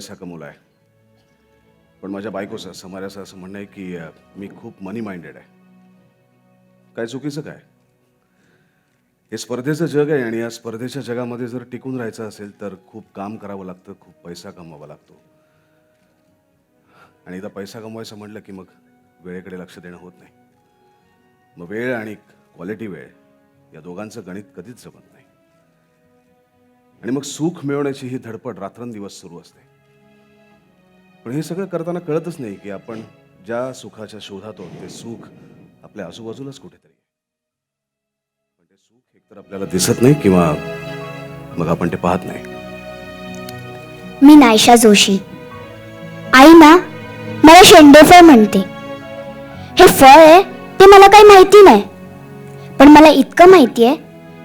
पैसा कमवला आहे, पण माझ्या बायकोचं समाजाचं असं म्हणणं आहे की मी खूप मनी माइंडेड आहे. काय चुकीचं काय? हे स्पर्धेचं जग आहे आणि या स्पर्धेच्या जगामध्ये जर टिकून राहायचं असेल तर खूप काम करावं लागतं, खूप पैसा कमवावा लागतो. आणि एकदा पैसा कमवायचं म्हटलं की मग वेळेकडे लक्ष देणं होत नाही. मग वेळ आणि क्वालिटी वेळ या दोघांचं गणित कधीच जमत नाही. आणि मग सुख मिळवण्याची ही धडपड रात्रंदिवस सुरू असते. पण हे सगळं करताना कळतच नाही की आपण ज्या सुखाच्या शोधात आहोत ते सुख आपल्या आजूबाजूलाच कुठेतरी आहे. पण ते सुख एकतर आपल्याला दिसत नाही किंवा मग आपण ते पाहत नाही. मी नायशा जोशी. आई ना मला शेंडेफळ म्हणते. हे फळ आहे ते मला काही माहिती नाही, पण मला इतकं माहिती आहे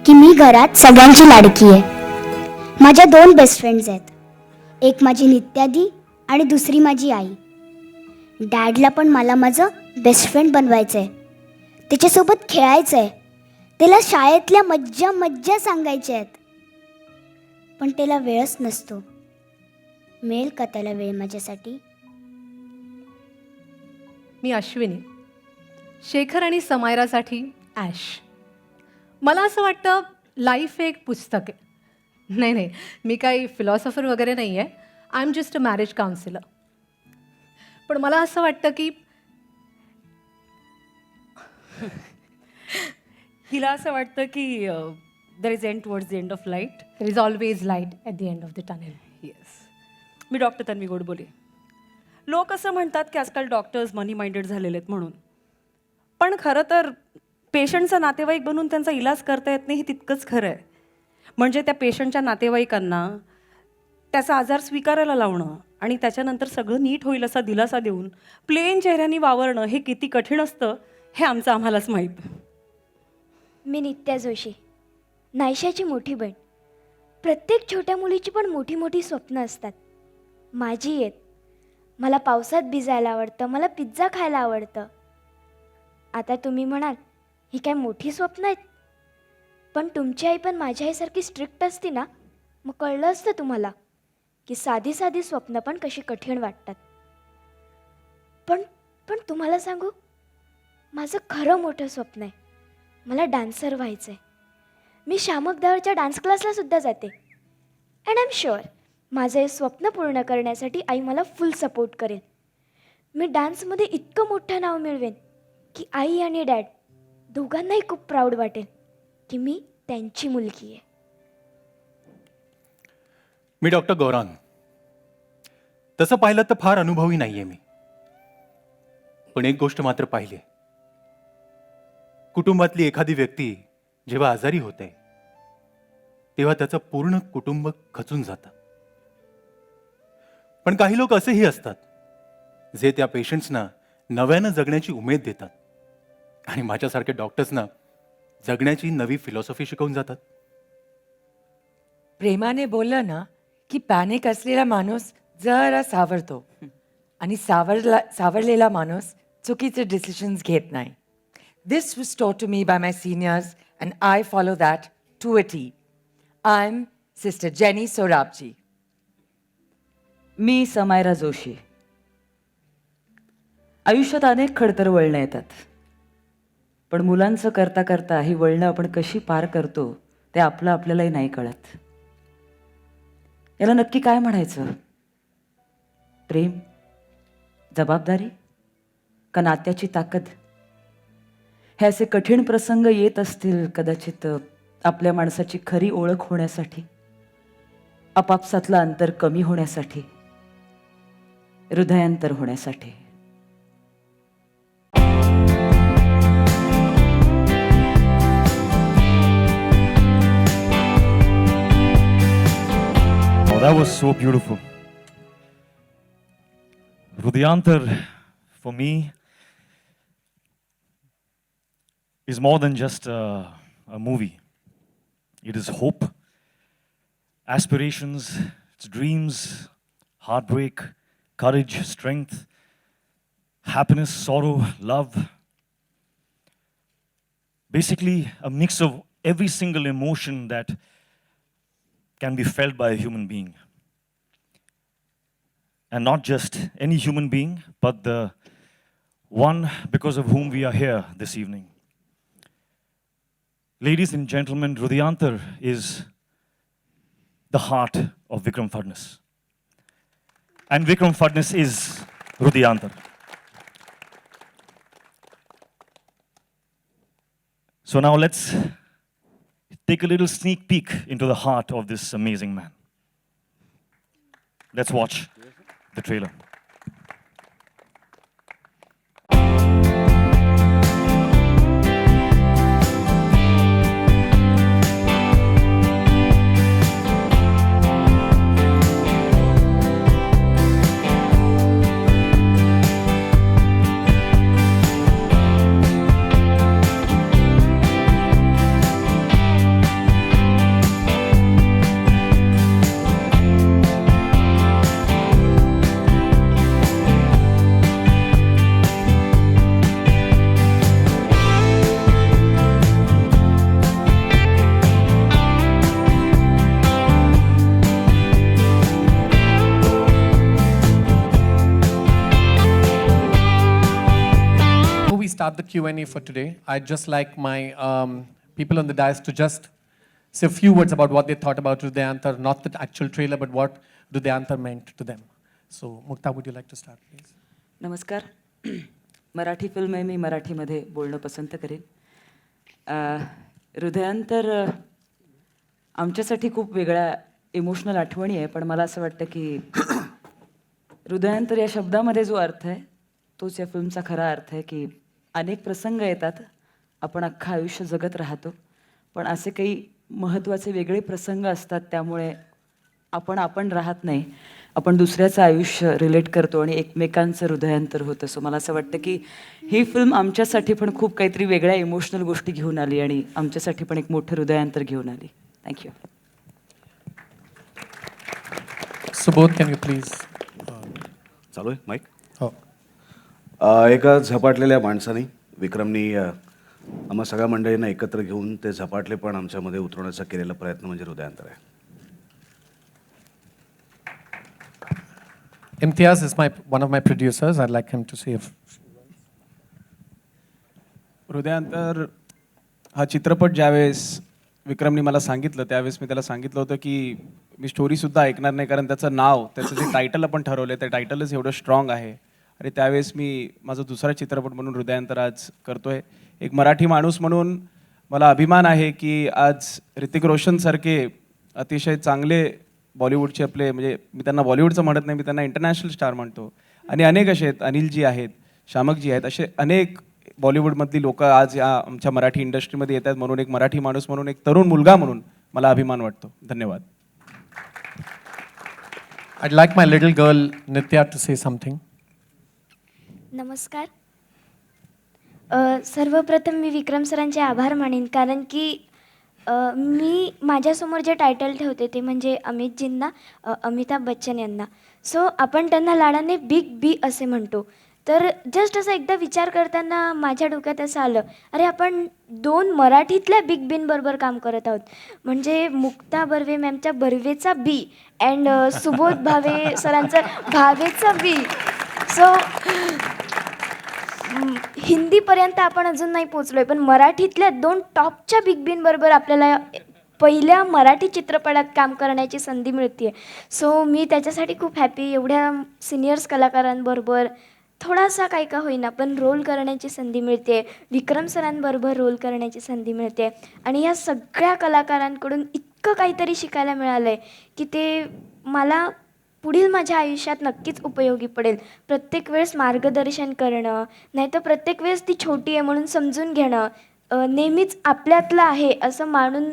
की मी घरात सगळ्यांची लाडकी आहे. माझ्या 2 बेस्ट फ्रेंड्स आहेत. एक माझी नित्यादी आणि दुसरी माझी आई. डॅडला पण मला माझं बेस्ट फ्रेंड बनवायचं आहे, त्याच्यासोबत खेळायचं आहे, त्याला शाळेतल्या मज्जा मज्जा सांगायच्या आहेत. पण त्याला वेळच नसतो. मिळेल का त्याला वेळ माझ्यासाठी? मी अश्विनी. शेखर आणि समायरासाठी ॲश. मला असं वाटतं लाईफ एक पुस्तक आहे. नाही, मी काही फिलॉसॉफर वगैरे नाही आहे. I am just a marriage counsellor. पण मला असं वाटतं की हिला असं वाटतं की there is end towards the end of light. There is always light at the end of the tunnel. Yes. Me doctor Tanvi Godbole. लोक असं म्हणतात की आजकाल डॉक्टर्स मनी माइंडेड झालेले आहेत म्हणून, पण खरं तर पेशंटचा नातेवाईक बनून त्यांचा इलाज करता येत नाही हे तितकंच खरं आहे. म्हणजे त्या पेशंटच्या नातेवाईकांना त्याचा आजार स्वीकारायला लावणं आणि त्याच्यानंतर सगळं नीट होईल असा दिलासा देऊन प्लेन चेहऱ्याने वावरणं हे किती कठीण असतं हे आमचं आम्हालाच माहीत. मी नित्या जोशी, नायशाची मोठी बहीण. प्रत्येक छोट्या मुलीची पण मोठी मोठी स्वप्न असतात. माझी आहेत. मला पावसात भिजायला आवडतं, मला पिझ्झा खायला आवडतं. आता तुम्ही म्हणाल ही काय मोठी स्वप्न आहेत, पण तुमची आई पण माझ्या आईसारखी स्ट्रिक्ट असती ना, मग कळलं असतं तुम्हाला की साधी साधी स्वप्न पण कशी कठीण वाटतात. पण पण तुम्हाला सांगू, माझं खरं मोठं स्वप्न आहे. मला डान्सर व्हायचं आहे. मी शामक दावरच्या डान्स क्लासला सुद्धा जाते. अँड आय एम शुअर माझं हे स्वप्न पूर्ण करण्यासाठी आई मला फुल सपोर्ट करेल. मी डान्समध्ये इतकं मोठं नाव मिळवेन की आई आणि डॅड दोघांनाही खूप प्राऊड वाटेल की मी त्यांची मुलगी आहे. मी डॉक्टर गौरांग. तसं पाहिलं तर फार अनुभवी नाहीये मी, पण एक गोष्ट मात्र पाहिली. कुटुंबातली एखादी व्यक्ती जेव्हा आजारी होते तेव्हा त्याचं पूर्ण कुटुंब खचून जातं. पण काही लोक असेही असतात जे त्या पेशंट्सना नव्यानं जगण्याची उमेद देतात आणि माझ्यासारख्या डॉक्टर्सना जगण्याची नवी फिलॉसॉफी शिकवून जातात. प्रेमाने बोललं ना की पॅनिक असलेला माणूस जरा सावरतो आणि सावरलेला माणूस चुकीचे डिसिजन्स घेत नाही. दिस was taught to me by my seniors and I follow that to a T. I'm Sister Jenny Sorabji. मी समायरा जोशी. आयुष्यात अनेक खडतर वळणं येतात, पण मुलांचं करता करता ही वळणं आपण कशी पार करतो ते आपल्यालाही नाही कळत. याला नक्की काय म्हणायचं? प्रेम, जबाबदारी का नात्याची ताकद? हे असे कठीण प्रसंग येत असतील कदाचित आपल्या माणसाची खरी ओळख होण्यासाठी, आपापसातलं अंतर कमी होण्यासाठी, हृदयांतर होण्यासाठी. Oh, that was so beautiful. Hrudayantar, for me, is more than just a movie. It is hope, aspirations, it's dreams, heartbreak, courage, strength, happiness, sorrow, love. Basically, a mix of every single emotion that can be felt by a human being. and not just any human being, but the one because of whom we are here this evening. Ladies and gentlemen, Hrudayantar is the heart of Vikram Fadnis. And Vikram Fadnis is Hrudayantar. So now let's take a little sneak peek into the heart of this amazing man. Let's watch the trailer. Before we start the Q&A for today, I'd just like my people on the dais to just say a few words about what they thought about Hrudayantar, not the actual trailer, but what Hrudayantar meant to them. So, Mukta, would you like to start, please? नमस्कार. Marathi film आहे, मी मराठीमध्ये बोलणं पसंत करेन. हृदयांतर आमच्यासाठी खूप वेगळ्या emotional आठवणी आहे, पण मला असं वाटतं की हृदयांतर या शब्दामध्ये जो अर्थ आहे तोच या फिल्मचा खरा अर्थ आहे की अनेक प्रसंग येतात, आपण अख्खं आयुष्य जगत राहतो, पण असे काही महत्त्वाचे वेगळे प्रसंग असतात, त्यामुळे आपण राहत नाही, आपण दुसऱ्याचं आयुष्य रिलेट करतो आणि एकमेकांचं हृदयांतर होतं. सो मला असं वाटतं की ही फिल्म आमच्यासाठी पण खूप काहीतरी वेगळ्या इमोशनल गोष्टी घेऊन आली आणि आमच्यासाठी पण एक मोठं हृदयांतर घेऊन आली. Thank you. Subodh, can you please? चालू आहे माईक? Oh. एका झपाटलेल्या माणसाने विक्रमनी आम्हा सगळ्या मंडळींना एकत्र घेऊन ते झपाटले पण आमच्यामध्ये उतरवण्याचा केलेला प्रयत्न म्हणजे हृदयांतर आहे. Imtiaz is one of my producers. I'd like him to say a Hridayantar हा चित्रपट ज्यावेळेस विक्रमने मला सांगितलं त्यावेळेस मी त्याला सांगितलं होतं की मी स्टोरीसुद्धा ऐकणार नाही, कारण त्याचं नाव, त्याचं जे टायटल आपण ठरवलं ते टायटलच एवढं स्ट्रॉंग आहे. आणि त्यावेळेस मी माझा दुसरा चित्रपट म्हणून हृदयांतर आज करतोय. एक मराठी माणूस म्हणून मला अभिमान आहे की आज ऋतिक रोशनसारखे अतिशय चांगले बॉलिवूडचे आपले, म्हणजे मी त्यांना बॉलिवूडचं म्हणत नाही, मी त्यांना इंटरनॅशनल स्टार म्हणतो, आणि अनेक असे आहेत, अनिलजी आहेत, शामकजी आहेत, असे अनेक बॉलिवूडमधली लोक आज या आमच्या मराठी इंडस्ट्रीमध्ये येतात. म्हणून एक मराठी माणूस म्हणून, एक तरुण मुलगा म्हणून मला अभिमान वाटतो. धन्यवाद. I'd like my little girl Nitya to say something. नमस्कार. सर्वप्रथम मी विक्रम सरांचे आभार मानेन, कारण की मी माझ्यासमोर जे टायटल ठेवते ते म्हणजे अमितजींना, अमिताभ बच्चन यांना. सो आपण त्यांना लाडाने बिग बी असे म्हणतो. तर जस्ट असं एकदा विचार करताना माझ्या डोक्यात असं आलं, अरे आपण 2 मराठीतल्या बिग बींबरोबर काम करत आहोत, म्हणजे मुक्ता बर्वे मॅमच्या बर्वेचा बी अँड सुबोध भावे सरांचं भावेचा बी. सो हिंदीपर्यंत आपण अजून नाही पोचलो आहे, पण मराठीतल्या 2 टॉपच्या बिग बींबरोबर आपल्याला पहिल्या मराठी चित्रपटात काम करण्याची संधी मिळते आहे. सो मी त्याच्यासाठी खूप हॅपी. एवढ्या सिनियर्स कलाकारांबरोबर थोडासा काही का होईना पण रोल करण्याची संधी मिळते, विक्रम सरांबरोबर रोल करण्याची संधी मिळते, आणि या सगळ्या कलाकारांकडून इतकं काहीतरी शिकायला मिळालं आहे की ते मला पुढील माझ्या आयुष्यात नक्कीच उपयोगी पडेल. प्रत्येक वेळेस मार्गदर्शन करणं, नाहीतर प्रत्येक वेळेस ती छोटी आहे म्हणून समजून घेणं, नेहमीच आपल्यातलं आहे असं मानून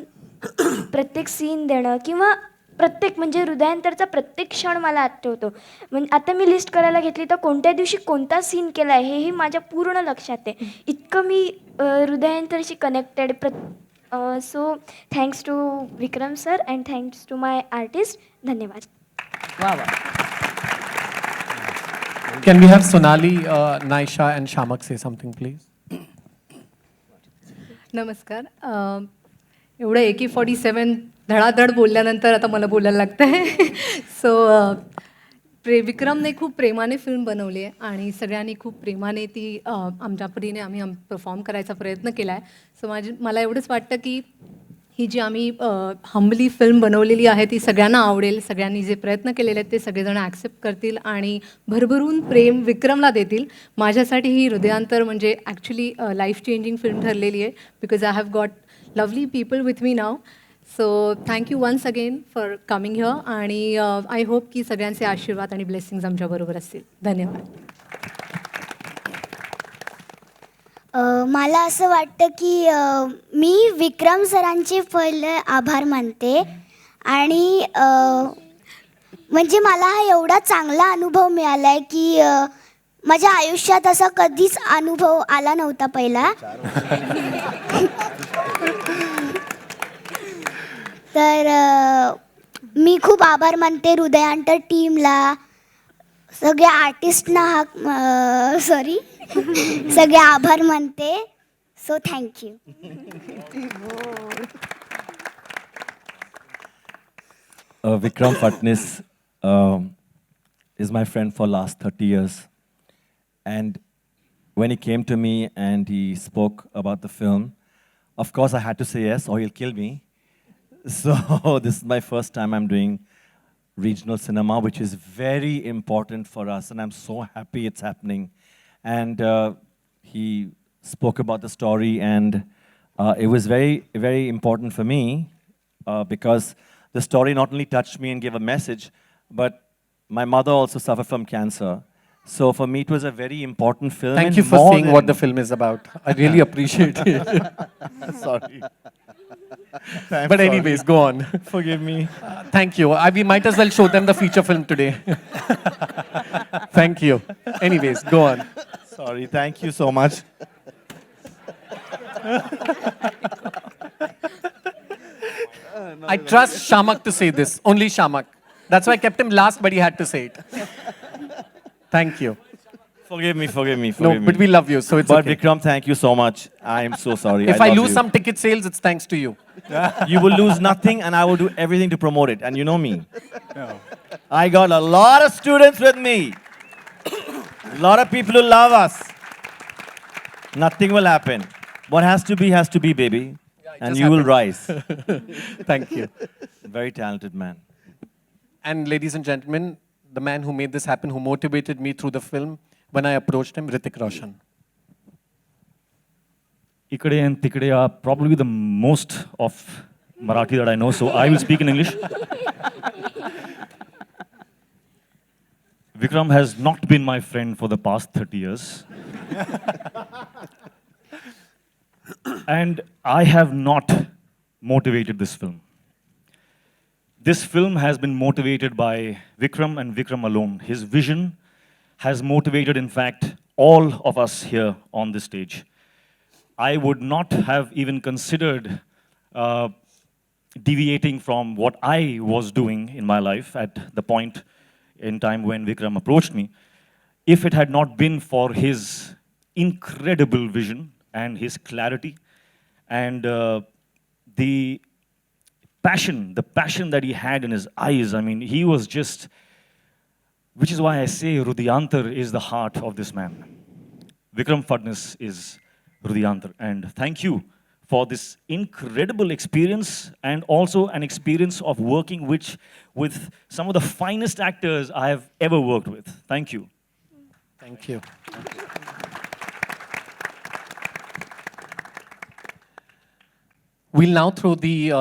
प्रत्येक सीन देणं, किंवा प्रत्येक म्हणजे हृदयांतरचा प्रत्येक क्षण मला आठवतो. म्हणजे आता मी लिस्ट करायला घेतली तर कोणत्या दिवशी कोणता सीन केला आहे हेही माझ्या पूर्ण लक्षात आहे. इतकं मी हृदयांतरशी connected. So thanks to Vikram sir and thanks to my artist. धन्यवाद. वा वा. Can we have Sonali, Naisha and Shamak say something, please? नमस्कार. एवढं AK-47 धडाधड बोलल्यानंतर आता मला बोलायला लागतं आहे. सो विक्रमने खूप प्रेमाने फिल्म बनवली आहे आणि सगळ्यांनी खूप प्रेमाने ती आमच्या परीने आम्ही परफॉर्म करायचा प्रयत्न केला आहे. सो मला एवढंच वाटतं की ही जी आम्ही हंबली फिल्म बनवलेली आहे ती सगळ्यांना आवडेल. सगळ्यांनी जे प्रयत्न केलेले आहेत ते सगळेजण ॲक्सेप्ट करतील आणि भरभरून प्रेम विक्रमला देतील. माझ्यासाठी ही हृदयांतर म्हणजे ॲक्च्युली लाईफ चेंजिंग फिल्म ठरलेली आहे because I have got lovely people with me now. So thank you once again for coming here आणि आय होप की सगळ्यांचे आशीर्वाद आणि ब्लेसिंग्स आमच्याबरोबर असतील. धन्यवाद. मला असं वाटतं की मी विक्रम सरांचे पहिले आभार मानते आणि म्हणजे मला हा एवढा चांगला अनुभव मिळाला आहे की माझ्या आयुष्यात असा कधीच अनुभव आला नव्हता पहिला. तर मी खूप आभार मानते हृदयांतर टीमला, सगळ्या आर्टिस्टना सगळे आभार मानते. So thank you. Vikram Fatnis is my friend for last 30 years. And when he came to me and he spoke about the film, of course I had to say yes or he'll kill me. So this is my first time I'm doing regional cinema, which is very important for us, and I'm so happy it's happening. And he spoke about the story, and it was very, very important for me because the story not only touched me and gave a message, but my mother also suffered from cancer. So for me, it was a very important film. Thank and you for more saying than- what the film is about. I really appreciate it. Sorry. But anyways, go on. Forgive me. Thank you. We might as well show them the feature film today. Thank you. Anyways, go on. Sorry. Thank you so much. I trust Shamak to say this. Only Shamak. That's why I kept him last, but he had to say it. Thank you. Forgive me. Forgive me. No, Forgive but me. we love you, so it's But okay. Vikram, thank you so much. I am so sorry. If I love lose you. some ticket sales, it's thanks to you. You will lose nothing, and I will do everything to promote it. And you know me. I got a lot of students with me. A lot of people who love us. Nothing will happen. What has to be, baby. And just you will happened. rise. Thank you. Very talented man. And ladies and gentlemen, the man who made this happen, who motivated me through the film, when I approached him, Hrithik Roshan. Ikade and Tikade are probably the most of Marathi that I know, so I will speak in English. Vikram has not been my friend for the past 30 years. And I have not motivated this film. This film has been motivated by Vikram and Vikram alone. His vision has motivated, in fact, all of us here on this stage. I would not have even considered deviating from what I was doing in my life at the point in time when Vikram approached me, if it had not been for his incredible vision and his clarity and the passion that he had in his eyes. I mean, he was just, which is why I say Hrudayantar is the heart of this man. Vikram Fadnis is Hrudayantar. And thank you for this incredible experience and also an experience of working with some of the finest actors I have ever worked with. Thank you. Thank you. We'll now throw the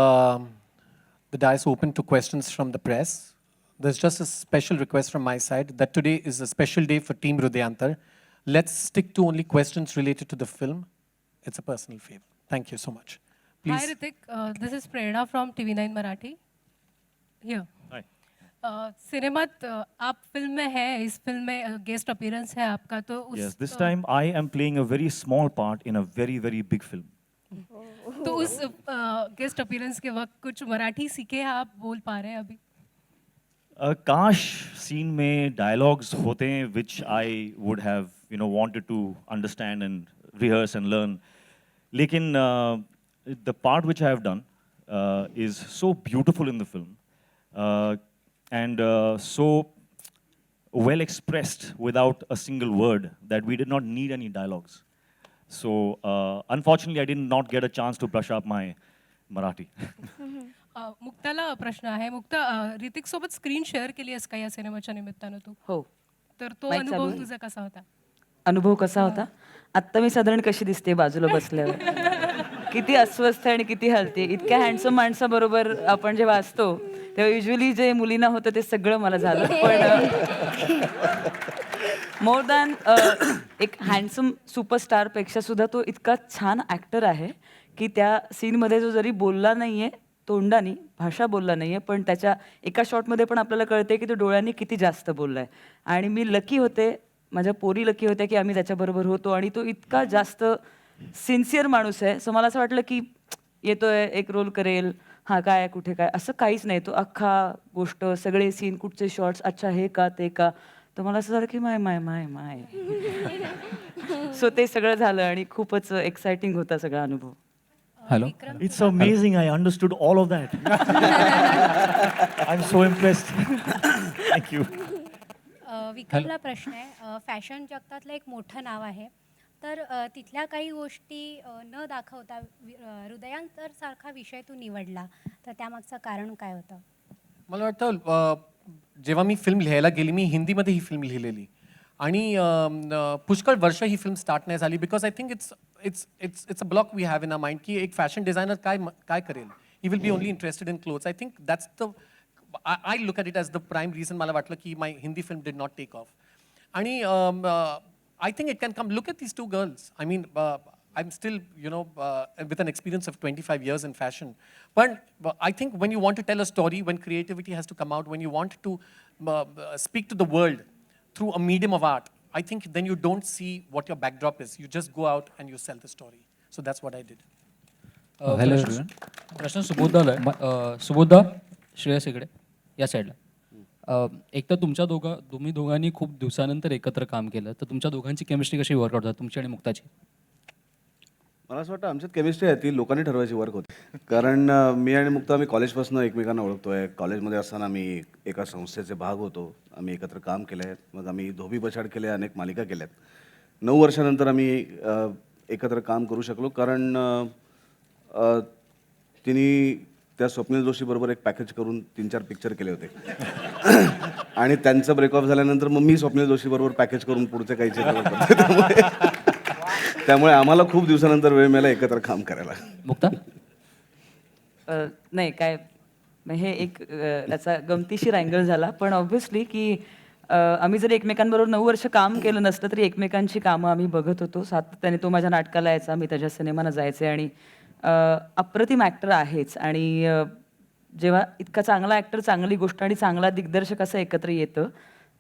dice open to questions from the press. There's just a special request from my side that today is a special day for Team Hrudayantar. Let's stick to only questions related to the film. It's a personal favor. Thank you so much. Please. Hi Hrithik, this is Prerna from TV9 Marathi. Here. Hi. सिनेमात आप film में है, इस film में guest appearance है आपका तो उस Yes, this time I am playing a very small part in a very, very big film. तो उस guest appearance के वक्त कुछ मराठी सीखे हैं आप बोल पा रहे हैं अभी? काश सीन में dialogues होते हैं which I would have wanted to understand and rehearse and learn. लेकिन the part which I have done is so beautiful in the film and so well expressed without a single word that we did not need any dialogues. So unfortunately, I did not get a chance to brush up my Marathi. मुक्ताला प्रश्न आहे. मुक्ता, ऋतिक सोबत screen share केली आहेस का या सिनेमाच्या निमित्तानं तू? हो. तर तो माईक चालू अनुभव आहे? तुझा कसा होता? अनुभव कसा होता? आत्ता मी साधारण कशी दिसते बाजूला बसल्यावर? किती अस्वस्थ आणि किती हलते. इतक्या हँडसम माणसाबरोबर आपण जेव्हा असतो तेव्हा युजली जे मुलींना होतं ते सगळं मला झालं. पण मोर दॅन एक हँडसम सुपरस्टारपेक्षा सुद्धा तो इतका छान ॲक्टर आहे की त्या सीनमध्ये जो जरी बोलला नाहीये तोंडानी, भाषा बोलला नाहीये, पण त्याच्या एका शॉटमध्ये पण आपल्याला कळते की तो डोळ्यांनी किती जास्त बोललाय. आणि मी लकी होते, माझ्या पोरी लकी होत्या की आम्ही त्याच्याबरोबर होतो. आणि तो इतका जास्त सिन्सिअर माणूस आहे. सो मला असं वाटलं की येतोय, एक रोल करेल, हां काय कुठे काय, असं काहीच नाही. तो अख्खा गोष्ट, सगळे सीन, कुठचे शॉट्स, अच्छा हे का ते का, तर मला असं झालं की माय माय माय माय. सो ते सगळं झालं आणि खूपच एक्साइटिंग होता सगळा अनुभव. Hello. It's amazing. I understood all of that. I'm so impressed. Thank you. विक्रमला प्रश्न आहे. फॅशन जगतातलं एक मोठं नाव आहे, तर तिथल्या काही गोष्टी न दाखवता हृदयांतर सारखा विषय तू निवडला, तर त्यामागचं कारण काय होतं? मला वाटतं जेव्हा मी फिल्म लिहायला गेली, मी हिंदीमध्ये ही फिल्म लिहिलेली आणि पुष्कळ वर्ष ही फिल्म स्टार्ट नाही झाली, because I think it's a block we have in a mind की एक फॅशन डिझायनर काय करेल. He will be only interested in clothes. I think that's the I look at it as the prime reason. मला वाटलं की my Hindi film did not take off. आणि I think it can come. Look at these two girls. I mean, I'm still, with an experience of 25 years in fashion. But I think when you want to tell a story, when creativity has to come out, when you want to speak to the world through a medium of art, I think then you don't see what your backdrop is. You just go out and you sell the story. So that's what I did. Hello everyone. प्रश्न सुबोधला आहे. सुबोधा, श्रेयस इकडे या साईडला. एक तर तुम्ही दोघांनी खूप दिवसानंतर एकत्र काम केलं, तर तुमच्या दोघांची केमिस्ट्री कशी वर्कआउट झाली, तुमची आणि मुक्ताची? मला असं वाटतं आमच्यात केमिस्ट्री आहे ती लोकांनी ठरवायची वर्क होती. कारण मी आणि मुक्ता आम्ही कॉलेजपासून एकमेकांना ओळखतोय. कॉलेजमध्ये असताना आम्ही एका संस्थेचे भाग होतो. आम्ही एकत्र काम केलं आहे. मग आम्ही धोबी पछाड केले, अनेक मालिका केल्यात. 9 वर्षानंतर आम्ही एकत्र काम करू शकलो कारण तिने त्या स्वप्नील जोशीबरोबर एक पॅकेज करून 3-4 पिक्चर केले होते. आणि त्यांचं ब्रेकऑफ झाल्यानंतर मग मी स्वप्नील जोशीबरोबर पॅकेज करून पुढचे काही चित्रपट करतो. त्यामुळे आम्हाला खूप दिवसानंतर वेळ मिळाला एकत्र काम करायला. मुक्ता? नाही काय, हे एक त्याचा गमतीशीर अँगल झाला. पण ऑब्व्हियसली की आम्ही जर एकमेकांबरोबर 9 वर्ष काम केलं नसलं तरी एकमेकांची कामं आम्ही बघत होतो. सातत्याने तो माझ्या नाटकाला यायचा, मी त्याच्या सिनेमाला जायचे. आणि अप्रतिम ॲक्टर आहेच. आणि जेव्हा इतका चांगला ॲक्टर, चांगली गोष्ट आणि चांगला दिग्दर्शक असं एकत्र येतं,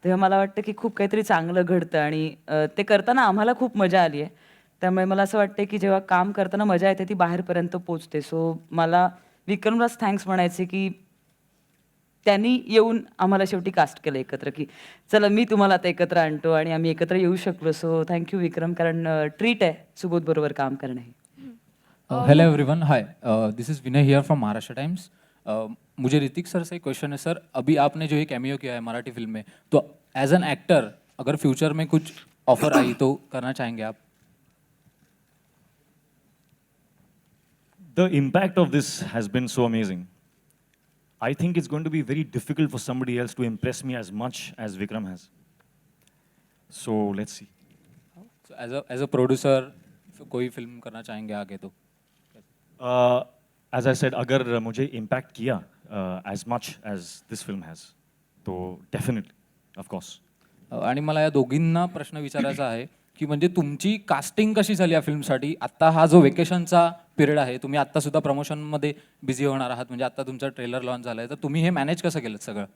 तेव्हा मला वाटतं की खूप काहीतरी चांगलं घडतं. आणि ते करताना आम्हाला खूप मजा आली आहे. त्यामुळे मला असं वाटतं की जेव्हा काम करताना मजा येते ती बाहेरपर्यंत पोचते. सो मला विक्रमलाच थँक्स म्हणायचे की त्यांनी येऊन आम्हाला शेवटी कास्ट केलं एकत्र, की चला मी तुम्हाला आता एकत्र आणतो आणि आम्ही एकत्र येऊ शकलो. सो थँक्यू विक्रम, कारण ट्रीट आहे सुबोधबरोबर काम करणं हे. Hello everyone, high, this is Vinay here from Maharashtra times. मुझे ऋतिक सर से एक क्वेश्चन है सर. अभी आपने जो ये कैमियो किया है मराठी फिल्म में, तो एज एन एक्टर अगर फ्यूचर में कुछ ऑफर आई तो करना चाहेंगे आप? The impact of this has been so amazing. I think it's going to be very difficult for somebody else to impress me as much as Vikram has. So let's see. So as a producer, कोई film करना चाहेंगे आगे तो? As I said, अगर मुझे impact किया as much as this film has, तो definitely, of course. आणि मला या दोघींना प्रश्न विचारायचा आहे की म्हणजे तुमची कास्टिंग कशी झाली या फिल्मसाठी? आत्ता हा जो वेकेशनचा पिरियड आहे, तुम्ही आत्ता सुद्धा प्रमोशनमध्ये बिझी होणार आहात, म्हणजे आत्ता तुमचा ट्रेलर लॉन्च झाला आहे, तर तुम्ही हे मॅनेज कसं केलं सगळं?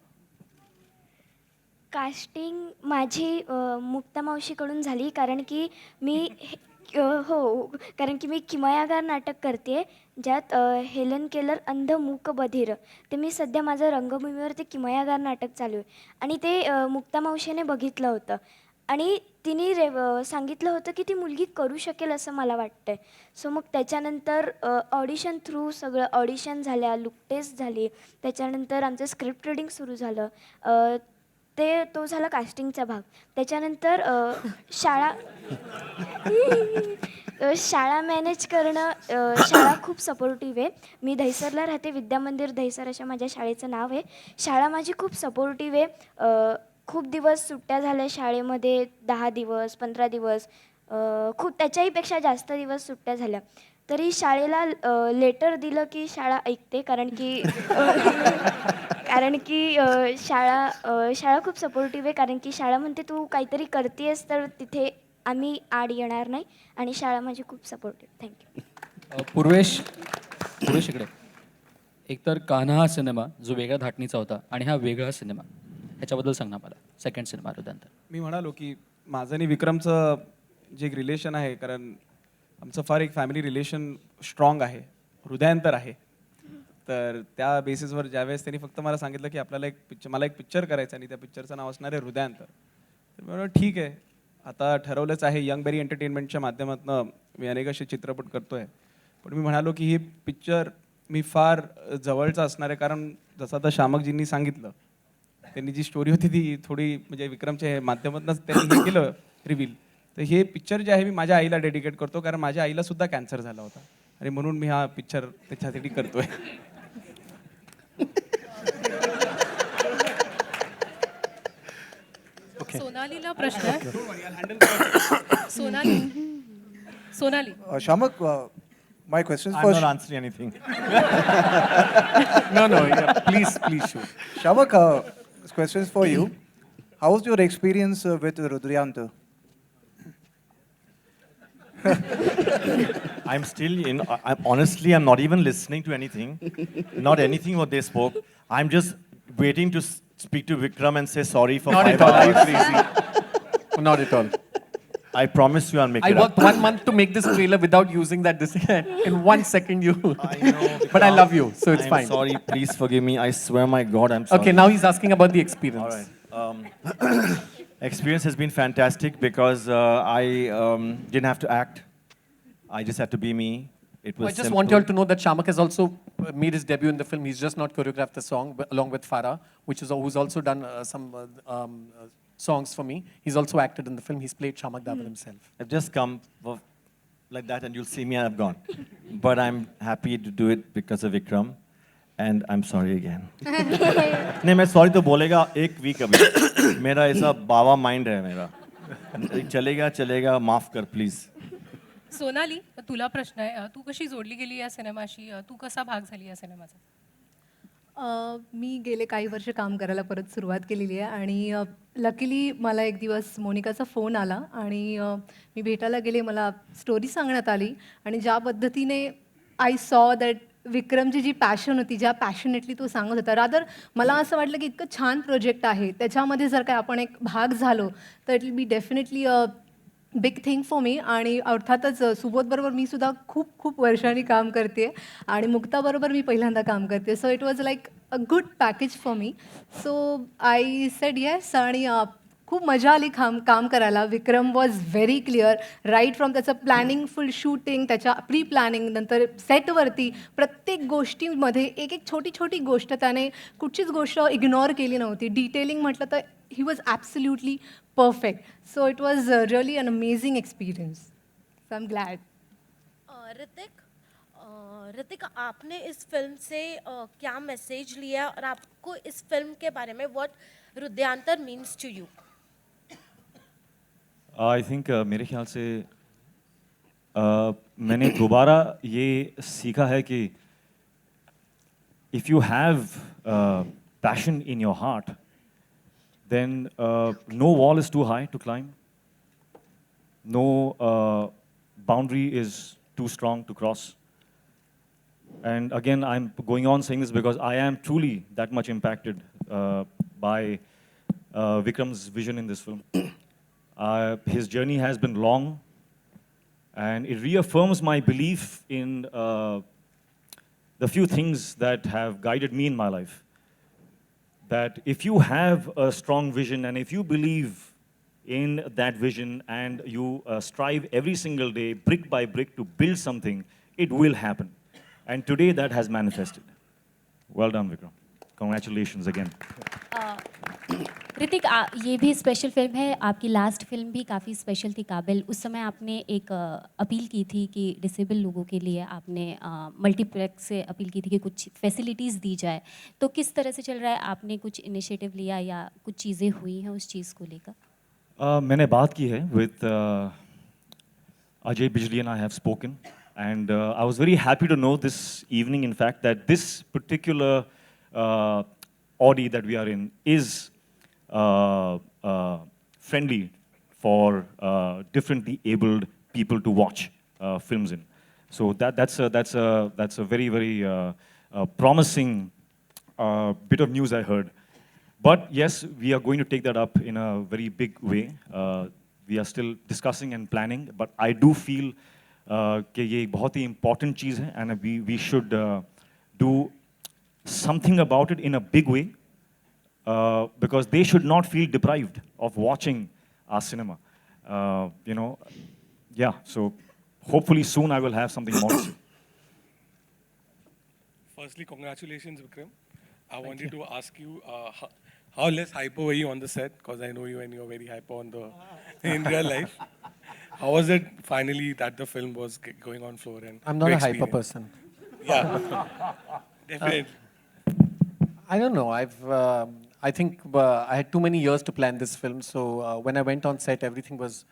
कास्टिंग माझी मुक्ता मावशीकडून झाली, कारण की मी कारण की मी किमयागार नाटक करते, ज्यात हेलन केलर अंध मूक बधिर, ते मी सध्या माझं रंगभूमीवर ते किमयागार नाटक चालू आहे. आणि ते मुक्ता मावशीने बघितलं होतं आणि तिने सांगितलं होतं की ती मुलगी करू शकेल असं मला वाटतंय. सो मग त्याच्यानंतर ऑडिशन थ्रू सगळं ऑडिशन झाल्या, लुक टेस्ट झाली, त्याच्यानंतर आमचं स्क्रिप्ट रिडिंग सुरू झालं. तो झाला कास्टिंगचा भाग. त्याच्यानंतर शाळा मॅनेज करणं, शाळा खूप सपोर्टिव्ह आहे. मी दहिसरला राहते, विद्यामंदिर दहिसर अशा माझ्या शाळेचं नाव आहे. शाळा माझी खूप सपोर्टिव्ह आहे. खूप दिवस सुट्ट्या झाल्या शाळेमध्ये, 10 दिवस 15 दिवस, खूप त्याच्याही पेक्षा जास्त दिवस सुट्ट्या झाल्या. तरी शाळेला लेटर दिलं की शाळा ऐकते, कारण की शाळा खूप सपोर्टिव्ह आहे. कारण की शाळा म्हणते तू काहीतरी करतेस तर तिथे आम्ही आड येणार नाही, आणि शाळा माझी खूप सपोर्टिव्ह. थँक्यू. पूर्वेश इकडे. एकतर कान्हा हा सिनेमा जो वेगळ्या धाटणीचा होता आणि हा वेगळा सिनेमा, ह्याच्याबद्दल सांग ना मला. Second cinema Hridayantar. मी म्हणालो की माझं आणि विक्रमचं जे एक रिलेशन आहे, कारण आमचं फार एक फॅमिली रिलेशन स्ट्रॉंग आहे, हृदयांतर आहे. तर त्या बेसिसवर ज्यावेळेस त्यांनी फक्त मला सांगितलं की आपल्याला मला एक पिक्चर करायचा आणि त्या पिक्चरचं नाव असणार आहे हृदयांतर. तर मी म्हणालो ठीक आहे, आता ठरवलंच आहे. यंग बेरी एंटरटेनमेंटच्या माध्यमातून मी अनेक असे चित्रपट करतो आहे. पण मी म्हणालो की ही पिक्चर मी फार जवळचा असणार आहे, कारण जसं आता शामकजींनी सांगितलं, त्यांनी जी स्टोरी होती ती थोडी म्हणजे विक्रमच्या माध्यमातूनच त्यांनी हे केलं रिव्हील. तर हे पिक्चर जे आहे मी माझ्या आईला डेडिकेट करतो, कारण माझ्या आईला सुद्धा कॅन्सर झाला होता आणि म्हणून मी हा पिक्चर त्याच्यासाठी करतोय. सोनालीला प्रश्न आहे. Sonali Shamak, my question is I'm for not answering anything. no, please shoot. Shamak, this question is for you. How was your experience with Hrudayantar? I'm still honestly, I'm not even listening to anything. Not anything what they spoke. I'm just waiting to speak to Vikram and say sorry for Not 5 at all. Are you hours. crazy? Not at all. I promise you I'll make I it up. worked 1 month to make this trailer without using that. In 1 second, you. I know. But I love you, so it's I'm fine. sorry. Please forgive me. I swear, my God, I'm sorry. Okay, now he's asking about the experience. All right. Experience has been fantastic because I didn't have to act. I just had to be me. It was I just simple. want you all to know that Shamak has also made his debut in the film. He's just not choreographed the song along with Farah, who's also done some songs for me. He's also acted in the film. He's played Shamak Dabal himself. I've just come like that and you'll see me and I've gone. But I'm happy to do it because of Vikram. And I'm sorry again. नहीं मैं sorry तो बोलेगा एक week अभी. मेरा ऐसा बावा mind है मेरा. चलेगा माफ कर please. सोनाली, तुला प्रश्न आहे. तू कशी जोडली गेली या सिनेमाशी? तू कसा भाग झाली या सिनेमाचा? मी गेले काही वर्ष काम करायला परत सुरुवात केलेली आहे आणि लकीली मला एक दिवस मोनिकाचा फोन आला आणि मी भेटायला गेले. मला स्टोरी सांगण्यात आली आणि ज्या पद्धतीने I saw that विक्रमची G passion होती, ज्या पॅशनेटली तो सांगत होता, रादर मला असं वाटलं की इतकं छान प्रोजेक्ट आहे, त्याच्यामध्ये जर काय आपण एक भाग झालो तर it will be definitely a big thing for me. आणि अर्थातच सुबोधबरोबर मी सुद्धा खूप वर्षांनी काम करते आणि मुक्ताबरोबर मी पहिल्यांदा काम करते. So it was like a good package for me. So I said yes आणि खूप मजा आली काम करायला. Vikram was very clear right from त्याचं प्लॅनिंग, फुल शूटिंग, त्याच्या प्री प्लॅनिंग, नंतर सेटवरती प्रत्येक गोष्टीमध्ये एक छोटी गोष्ट त्याने कुठचीच गोष्ट इग्नोर केली नव्हती. डिटेलिंग म्हटलं तर ही was absolutely perfect. So it was really an amazing experience. So I am glad. Hrithik, आपने इस फिल्म से क्या मैसेज लिया और आपको इस फिल्म के बारे में what Hridayantar means to you? I think मेरे ख्याल से मैंने दोबारा ये सीखा है कि if you have passion in your heart then no wall is too high to climb. No boundary is too strong to cross. And again, I'm going on saying this because I am truly that much impacted by Vikram's vision in this film. His journey has been long, and it reaffirms my belief in the few things that have guided me in my life. That if you have a strong vision and if you believe in that vision and you strive every single day, brick by brick, to build something, it will happen. And today that has manifested. Well done, Vikram. Congratulations again. Hrithik ये भी special film है, आपकी last film भी काफ़ी special थी, काबिल। उस समय आपने एक अपील की थी कि डिसेबल लोगों के लिए आपने मल्टीप्लेक्स से अपील की थी कि कुछ फैसिलिटीज़ दी जाए। तो किस तरह से चल रहा है? आपने कुछ इनिशिएटिव लिया या कुछ चीज़ें हुई हैं उस चीज़ को लेकर? मैंने बात की है विद Ajay Bijli and I have spoken, and I was very happy to know this evening, in fact, that this particular Audi that we are in is friendly for differently abled people to watch films in. So that's a very promising bit of news I heard. But yes, we are going to take that up in a very big way. We are still discussing and planning, but I do feel कि ये एक बहुत ही important चीज़ है, and we should do something about it in a big way, because they should not feel deprived of watching our cinema. You know, yeah. So hopefully soon I will have something more to say. Firstly, congratulations, Vikram. I wanted to ask you, how less hyper were you on the set? Because I know you and you're very hyper on the in real life. How was it finally that the film was going on floor? And I'm not your a hyper experience? person. Yeah, definitely. I don't know. I think I had too many years to plan this film. So when I went on set, everything was,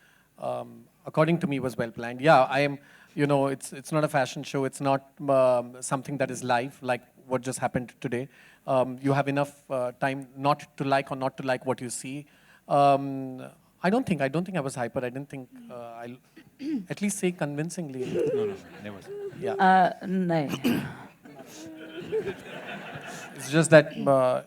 according to me, was well planned. Yeah, I am. You know, it's not a fashion show. It's not something that is live like what just happened today. You have enough time not to like or not to like what you see. I don't think I was hyper. I didn't think I'll at least say convincingly. No, never. Yeah. नाही. It's just that,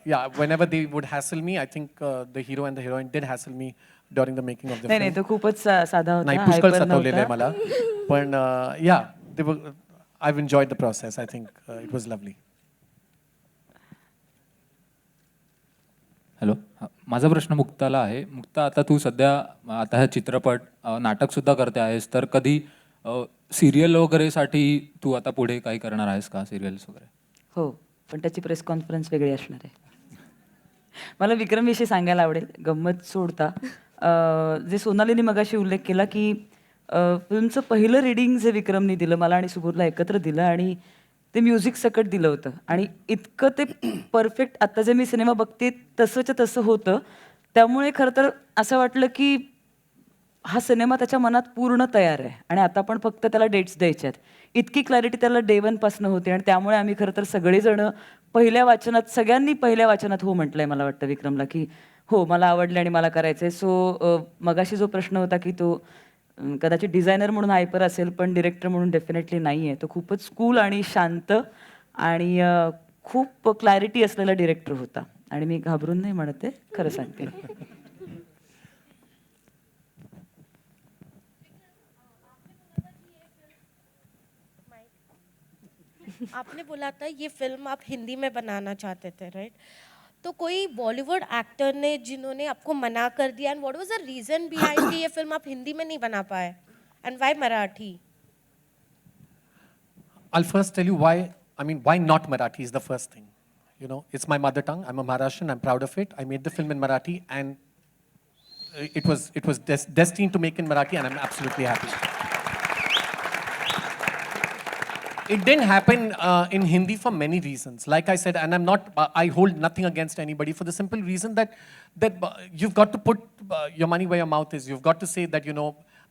yeah, whenever they would hassle me, I think the hero and the heroine did hassle me during the making of the नाही film. नाही, तो खूपच साधा होता. नाही, पुष्कळ hyper सतावलेलं आहे नव्हता. मला. पण yeah, I've enjoyed the process. I think it was lovely. Hello, माझा प्रश्न मुक्ताला आहे. मुक्ता, आता तू सध्या आता हा चित्रपट नाटकसुद्धा करते आहेस, तर कधी सिरियल वगैरेसाठी तू आता पुढे काही करणार आहेस का, सिरियल्स वगैरे? हो, पण त्याची प्रेस कॉन्फरन्स वेगळी असणार आहे. मला विक्रमविषयी सांगायला आवडेल, गंमत सोडता. जे सोनालीने मगाशी उल्लेख केला की फिल्मचं पहिलं रीडिंग जे विक्रमने दिलं मला आणि सुबोधला एकत्र दिलं आणि ते म्युझिक सकट दिलं होतं आणि इतकं ते परफेक्ट आत्ता जे मी सिनेमा बघते तसंच्या तसं होतं. त्यामुळे खरं तर असं वाटलं की हा सिनेमा त्याच्या मनात पूर्ण तयार आहे आणि आता आपण फक्त त्याला डेट्स द्यायच्या आहेत. इतकी क्लॅरिटी त्याला डे वनपासनं होते आणि त्यामुळे आम्ही खरं तर सगळेजण पहिल्या वाचनात सगळ्यांनी पहिल्या वाचनात हो म्हटलंय मला वाटतं विक्रमला की हो मला आवडलं आणि मला करायचं आहे. सो मगाशी जो प्रश्न होता की तो कदाचित डिझायनर म्हणून हायपर असेल पण डिरेक्टर म्हणून डेफिनेटली नाही आहे. तो खूपच कूल आणि शांत आणि खूप क्लॅरिटी असलेला डिरेक्टर होता आणि मी घाबरून नाही म्हणते, खरं सांगते. आपने बोला था ये फिल्म आप हिंदी में बनाना चाहते थे, राइट? तो कोई बॉलीवुड एक्टर ने जिन्होंने आपको मना कर दिया, एंड व्हाट वाज द रीजन बिहाइंड कि ये फिल्म आप हिंदी में नहीं बना पाए, एंड व्हाई Marathi? I'll first tell you why. I mean, why not Marathi is the first thing. You know, it's my mother tongue. I'm a Maharashtrian. I'm proud of it. I made the film in Marathi, and it was destined to make in Marathi, and I'm absolutely happy. It didn't happen in Hindi for many reasons. Like I said, and I'm not. I hold nothing against anybody for the simple reason that you've got to put your money where your mouth is. You've got to say that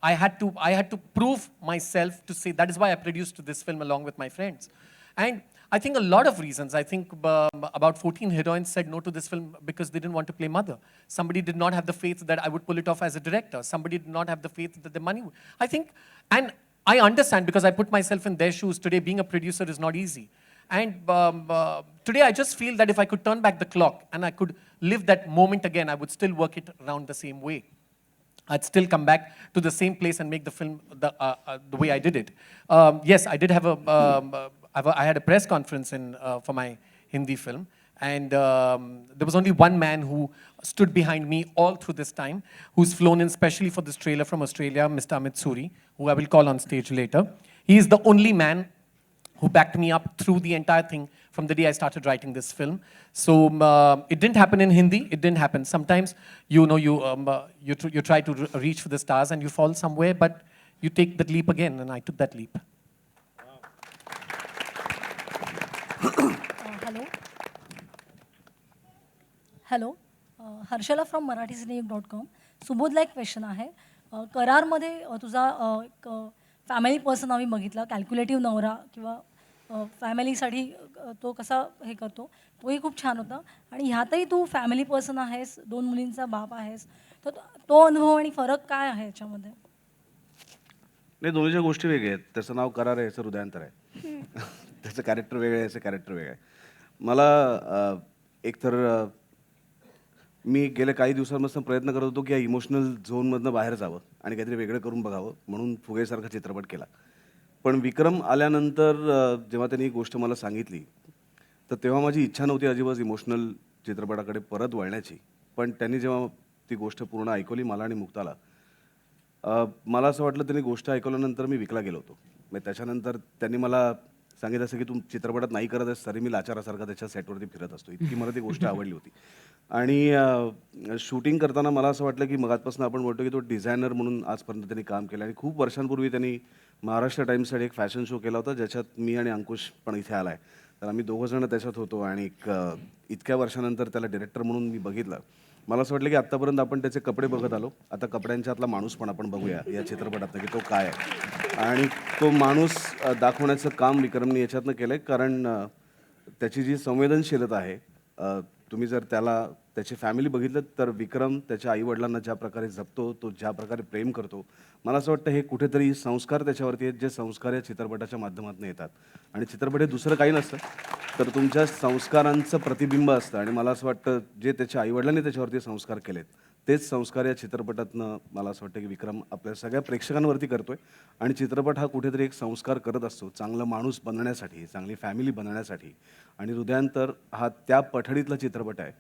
I had to prove myself to say that is why I produced this film along with my friends, and I think a lot of reasons. I think about 14 heroines said no to this film because they didn't want to play mother. Somebody did not have the faith that I would pull it off as a director. Somebody did not have the faith that the money would. I think, and I understand because I put myself in their shoes. Today, being a producer is not easy. And today, I just feel that if I could turn back the clock and I could live that moment again, I would still work it around the same way. I'd still come back to the same place and make the film the way I did it. Yes, I did have I had a press conference for my Hindi film. And there was only one man who stood behind me all through this time, who's flown in specially for this trailer from Australia, Mr. Amit Suri, who I will call on stage later. He is the only man who backed me up through the entire thing from the day I started writing this film. So it didn't happen in Hindi. It didn't happen. Sometimes, you know, you try to reach for the stars and you fall somewhere, but you take that leap again, and I took that leap. Hello hello Harshala from Marathi cinema. सुबोधला एक question आहे. करारमध्ये तुझा family person आम्ही बघितला, calculative नवरा किंवा फॅमिलीसाठी तो कसा हे करतो, तोही खूप छान होता. आणि ह्यातही तू फॅमिली पर्सन आहेस, 2 मुलींचा बाप आहेस, तर तो अनुभव आणि फरक काय आहे याच्यामध्ये? नाही, दोन्हीच्या गोष्टी वेगळ्या आहेत. त्याचं नाव करार आहे, याचं हृदयांतर आहे. त्याचं कॅरेक्टर वेगळं आहे, याचं कॅरेक्टर वेगळं आहे. मला एकतर मी गेल्या काही दिवसांपासून प्रयत्न करत होतो की या इमोशनल झोनमधनं बाहेर जावं आणि काहीतरी वेगळं करून बघावं, म्हणून फुगेसारखा चित्रपट केला. पण विक्रम आल्यानंतर जेव्हा त्यांनी ही गोष्ट मला सांगितली, तर तेव्हा माझी इच्छा नव्हती अजिबात इमोशनल चित्रपटाकडे परत वळण्याची. पण त्यांनी जेव्हा ती गोष्ट पूर्ण ऐकवली मला आणि मुक्ताला, मला असं वाटलं त्यांनी गोष्ट ऐकवल्यानंतर मी विकला गेलो होतो. म्हणजे त्याच्यानंतर त्यांनी मला सांगितलं असं की तू चित्रपटात नाही करत आहेस तरी मी लाचारासारखा त्याच्या सेटवरती फिरत असतो. इतकी मला ती गोष्ट आवडली होती. आणि शूटिंग करताना मला असं वाटलं की मगाचपासून आपण बोलतो की तो डिझायनर म्हणून आजपर्यंत त्यांनी काम केलं. आणि खूप वर्षांपूर्वी त्यांनी महाराष्ट्र टाइम्ससाठी एक फॅशन शो केला होता, ज्याच्यात मी आणि अंकुश पण इथे आला आहे. तर आम्ही दोघंजणं त्याच्यात होतो. आणि इतक्या वर्षानंतर त्याला डिरेक्टर म्हणून मी बघितलं. मला असं वाटलं की आत्तापर्यंत आपण त्याचे कपडे बघत आलो, आता कपड्यांच्यातला माणूस पण आपण बघूया या चित्रपटातनं की तो काय आहे. आणि तो माणूस दाखवण्याचं काम विक्रमने याच्यातनं केलं आहे. कारण त्याची जी संवेदनशीलता आहे, तुम्ही जर त्याची फॅमिली बघितलं तर विक्रम त्याच्या आईवडिलांना ज्या प्रकारे जपतो, तो ज्या प्रकारे प्रेम करतो, मला असं वाटतं हे कुठेतरी संस्कार त्याच्यावरती आहेत, जे संस्कार या चित्रपटाच्या माध्यमातून येतात. आणि चित्रपट हे दुसरं काही नसतं तर तुमच्या संस्कारांचं प्रतिबिंब असतं. आणि मला असं वाटतं जे त्याच्या आईवडिलांनी त्याच्यावरती संस्कार केलेत, तेच संस्कार या चित्रपटातनं मला असं वाटतं की विक्रम आपल्या सगळ्या प्रेक्षकांवरती करतोय. आणि चित्रपट हा कुठेतरी एक संस्कार करत असतो, चांगला माणूस बनण्यासाठी, चांगली फॅमिली बनण्यासाठी. आणि हृदयांतर हा त्या पठडीतला चित्रपट आहे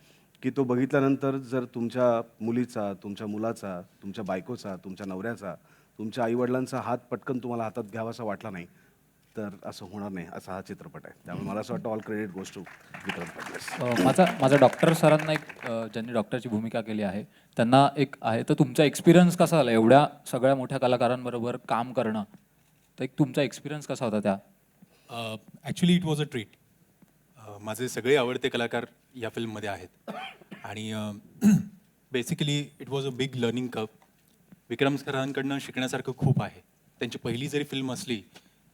की तो बघितल्यानंतर जर तुमच्या मुलीचा, तुमच्या मुलाचा, तुमच्या बायकोचा, तुमच्या नवऱ्याचा, तुमच्या आईवडिलांचा हात पटकन तुम्हाला हातात घ्यावासा वाटला नाही तर असं होणार नाही, असा हा चित्रपट आहे. त्यामुळे मला असं वाटतं ऑल क्रेडिट गोज टू विक्रम फडणवीस. माझा डॉक्टर सरांना एक ज्यांनी डॉक्टरची भूमिका केली आहे त्यांना एक आहे, तर तुमचा एक्सपिरियन्स कसा झाला एवढ्या सगळ्या मोठ्या कलाकारांबरोबर काम करणं? तर एक तुमचा एक्सपिरियन्स कसा होता त्या? Actually it was a treat. माझे सगळे आवडते कलाकार या फिल्ममध्ये आहेत. आणि basically it was a big learning curve. Vikram सरांकडनं शिकण्यासारखं खूप आहे. त्यांची पहिली जरी फिल्म असली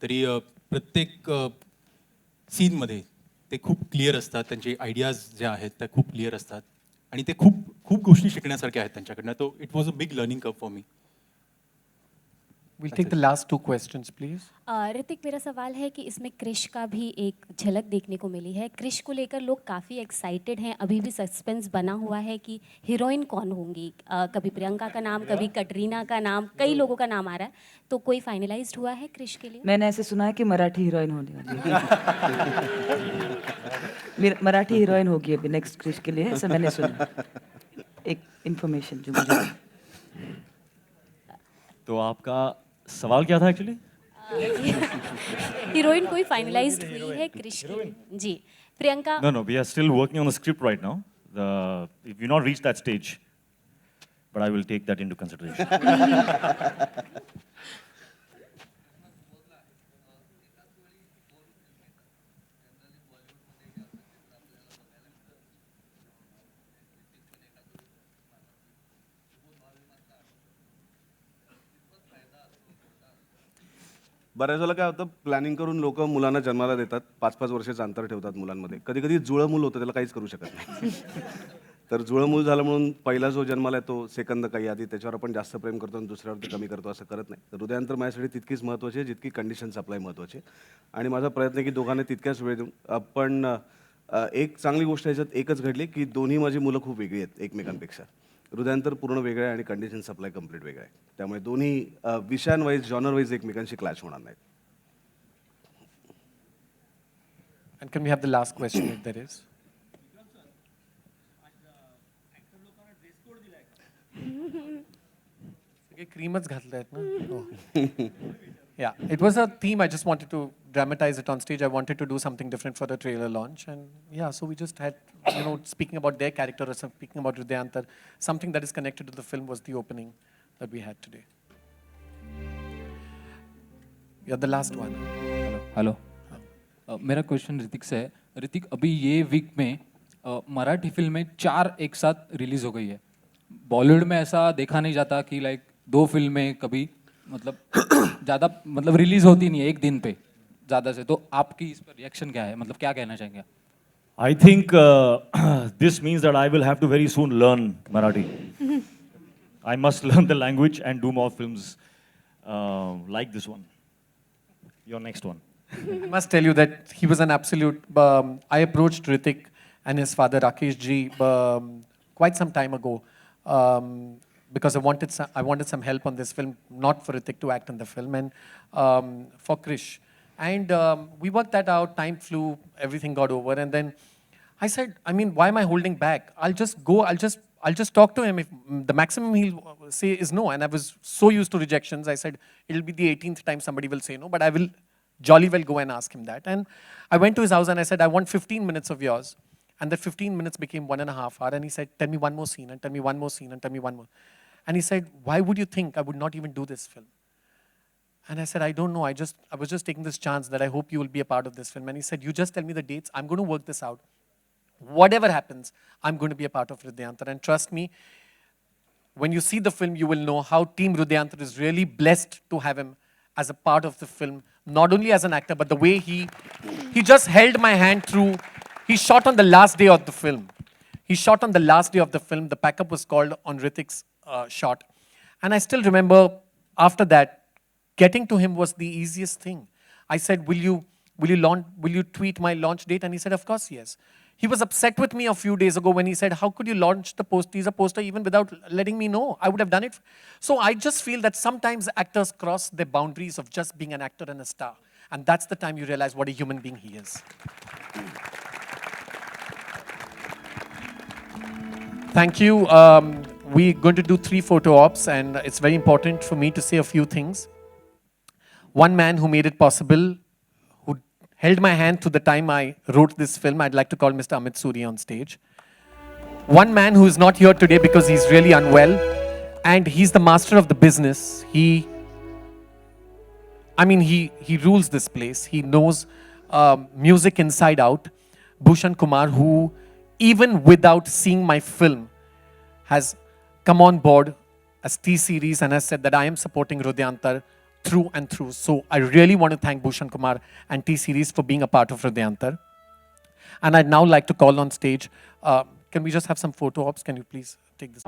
तरी प्रत्येक सीनमध्ये ते खूप क्लिअर असतात. त्यांचे आयडियाज ज्या आहेत त्या खूप क्लिअर असतात. आणि ते खूप खूप गोष्टी शिकण्यासारख्या आहेत त्यांच्याकडनं. तो it was a big learning curve for me. We'll take the last 2 questions, please. Hrithik, मेरा सवाल है कि इसमें क्रिश का भी एक झलक देखने को मिली है. क्रिश को लेकर लोग काफ़ी एक्साइटेड हैं, अभी भी सस्पेंस बना हुआ है कि हीरोइन कौन होंगी. कभी प्रियंका का नाम, कभी कटरीना का नाम, कई लोगों का नाम आ रहा है. तो कोई फाइनलाइज्ड हुआ है क्रिश के लिए? मैंने ऐसे सुना है कि मराठी हीरोइन होने वाली है. मराठी हीरोइन होगी अभी नेक्स्ट क्रिश के लिए, ऐसा मैंने सुना. एक इंफॉर्मेशन जो मुझे. तो आपका सवाल क्या था एक्चुअली? हीरोइन कोई फाइनलाइज्ड हुई है क्रिश के लिए? जी, Priyanka. No, we are still working on the script right now. We've not reached that stage, but I will take that into consideration. बऱ्याच वेळेला काय होतं, प्लॅनिंग करून लोक मुलांना जन्माला देतात, 5-5 वर्षाचं अंतर ठेवतात मुलांमध्ये. कधी कधी जुळं मूल होतं, त्याला काहीच करू शकत नाही. तर जुळं मूल झालं म्हणून पहिला जो जन्माला येतो, सेकंद काही आधी, त्याच्यावर आपण जास्त प्रेम करतो आणि दुसऱ्यावरती कमी करतो, असं करत नाही. तर हृदयांतर माझ्यासाठी तितकीच महत्त्वाची आहे जितकी कंडिशन सप्लाय महत्त्वाची आहे. आणि माझा प्रयत्न आहे की दोघांना तितक्याच वेळ देऊन. पण एक चांगली गोष्ट याच्यात एकच घडली की दोन्ही माझी मुलं खूप वेगळी आहेत एकमेकांपेक्षा. हृदयांतर पूर्ण वेगळं आहे आणि कंडिशन सप्लाय कम्प्लीट वेगळं आहे. त्यामुळे दोन्ही विषयांवाईज, जॉनर वाईज एकमेकांशी क्लॅश होणार नाहीत. And can we have the last question if there is? सगळे क्रीमच घातले आहेत ना. Yeah, it was a theme. I just wanted to dramatize it on stage. I wanted to do something different for the trailer launch. And yeah, so we just had, speaking about their character or speaking about Hrudayantar, something that is connected to the film was the opening that we had today. You're the last one. Hello मेरा question Hrithik से है. ऋतिक, अभी ये weak में मराठी फिल्में 4 एक साथ release हो गई है. बॉलीवुड में ऐसा देखा नहीं जाता कि लाइक 2 फिल्में कभी मतलब ज़्यादा मतलब रिलीज होती नहीं है एक दिन पे ज़्यादा से. तो आपकी इस पर रिएक्शन क्या है, मतलब क्या कहना चाहेंगे? I think this means that I will have to very soon learn Marathi. I must learn the language and do more films like this one. Your next one. I must tell you that he was an absolute. I approached Hrithik and his father Rakesh ji quite some time ago because I wanted some help on this film, not for Hrithik to act in the film, and for Krish. And we worked that out. Time flew, everything got over, and then I said, I mean, why am I holding back? I'll just go. I'll just talk to him. If the maximum he'll say is no, and I was so used to rejections, I said it'll be the 18th time somebody will say no, but I will jolly well go and ask him that. And I went to his house and I said, I want 15 minutes of yours. And that 15 minutes became 1.5 hours. And he said, tell me one more scene, and tell me one more scene, and tell me one more. And he said, why would you think I would not even do this film? And I said, I don't know. I was just taking this chance that I hope you will be a part of this film. And he said, you just tell me the dates. I'm going to work this out. Whatever happens, I'm going to be a part of Hrudayantar. And trust me, when you see the film, you will know how Team Hrudayantar is really blessed to have him as a part of the film. Not only as an actor, but the way he just held my hand through. He shot on the last day of the film. The backup was called on Hrithik's shot. And I still remember after that, getting to him was the easiest thing. I said, will you tweet my launch date? And he said, of course, yes. He was upset with me a few days ago when he said, how could you launch the teaser poster even without letting me know? I would have done it. So I just feel that sometimes actors cross the boundaries of just being an actor and a star. And that's the time you realize what a human being he is. Thank you. We're going to do 3 photo ops, and it's very important for me to say a few things. One man who made it possible, who held my hand through the time I wrote this film, I'd like to call Mr. Amit Suri on stage. One man who is not here today because he's really unwell, and he's the master of the business. He rules this place. He knows music inside out. Bhushan Kumar, who even without seeing my film, has come on board as T-Series and has said that I am supporting Hrudayantar through and through. So I really want to thank Bhushan Kumar and T-Series for being a part of Hrudayantar. And I'd now like to call on stage, can we just have some photo ops? Can you please take this?